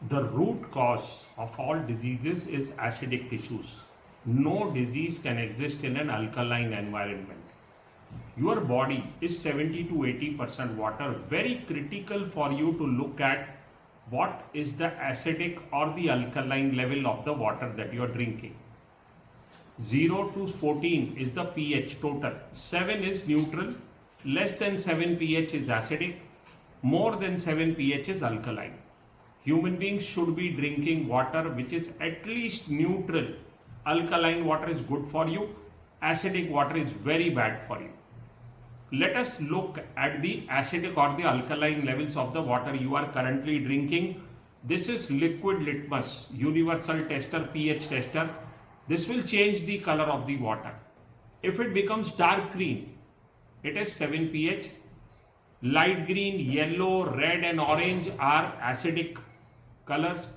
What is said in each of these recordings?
The root cause of all diseases is acidic tissues. No disease can exist in an alkaline environment. Your body is 70 to 80% water. Very critical for you to look at what is the acidic or the alkaline level of the water that you are drinking. 0 to 14 is the pH total. 7 is neutral. Less than 7 pH is acidic. More than 7 pH is alkaline. Human beings should be drinking water which is at least neutral. Alkaline water is good for you. Acidic water is very bad for you. Let us look at the acidic or the alkaline levels of the water you are currently drinking. This is liquid litmus, universal tester, pH tester. This will change the color of the water. If it becomes dark green, it is 7 pH. Light green, yellow, red and orange are acidic colors.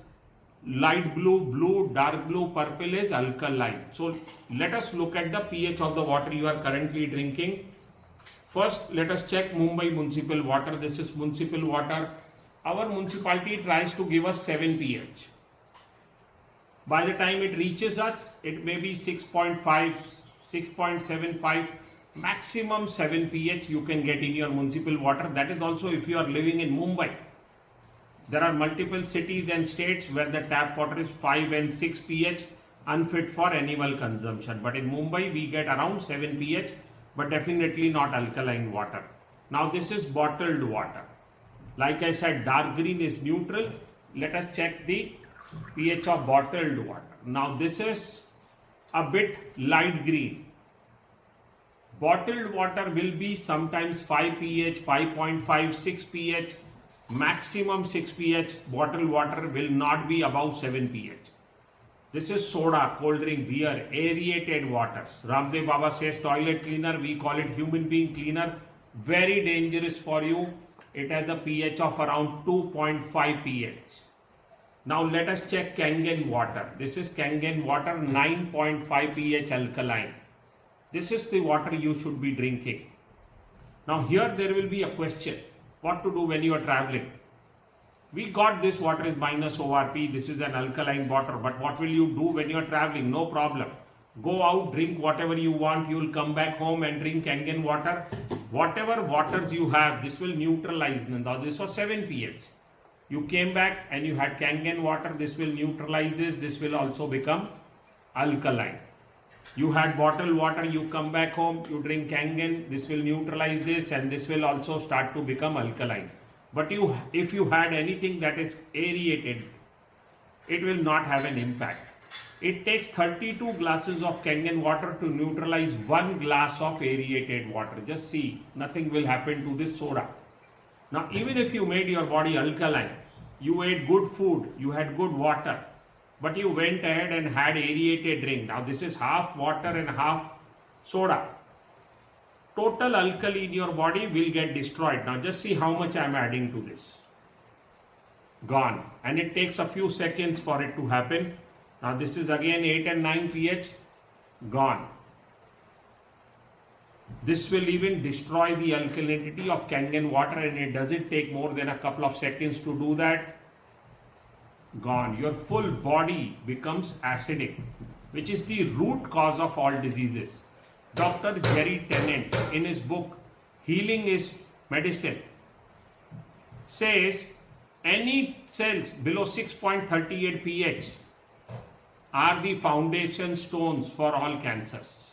Light blue, dark blue, purple is alkaline. So let us look at the pH of the water you are currently drinking. First, let us check Mumbai municipal water. This is municipal water. Our municipality tries to give us 7 pH. By the time it reaches us, it may be 6.5, 6.75, maximum 7 pH you can get in your municipal water. That is also if you are living in Mumbai. There are multiple cities and states where the tap water is 5 and 6 pH, unfit for animal consumption. But in Mumbai, we get around 7 pH, but definitely not alkaline water. Now this is bottled water. Like I said, dark green is neutral. Let us check the pH of bottled water. Now this is a bit light green. Bottled water will be sometimes 5 pH, 5.5, 6 pH, maximum 6 pH. Bottled water will not be above 7 pH. This is soda, cold drink, beer, aerated waters. Ramdev Baba says toilet cleaner, we call it human being cleaner. Very dangerous for you. It has a pH of around 2.5 pH. Now let us check Kangen water. This is Kangen water, 9.5 pH alkaline. This is the water you should be drinking. Now here there will be a question. What to do when you are traveling? We got this water is minus ORP. This is an alkaline water. But what will you do when you are traveling? No problem. Go out, drink whatever you want. You will come back home and drink Kangen water. Whatever waters you have, this will neutralize. Now this was 7 pH. You came back and you had Kangen water. This will neutralize this. This will also become alkaline. You had bottled water. You come back home. You drink Kangen. This will neutralize this and this will also start to become alkaline. But if you had anything that is aerated, it will not have an impact. It takes 32 glasses of Kangen water to neutralize 1 glass of aerated water. Just see, nothing will happen to this soda. Now, even if you made your body alkaline, you ate good food, you had good water, but you went ahead and had aerated drink. Now, this is half water and half soda. Total alkali in your body will get destroyed. Now just see how much I am adding to this. Gone. And it takes a few seconds for it to happen. Now this is again 8 and 9 pH. Gone. This will even destroy the alkalinity of Kangen water and it doesn't take more than a couple of seconds to do that. Gone. Your full body becomes acidic, which is the root cause of all diseases. Dr. Jerry Tennant, in his book Healing is Medicine, says any cells below 6.38 pH are the foundation stones for all cancers.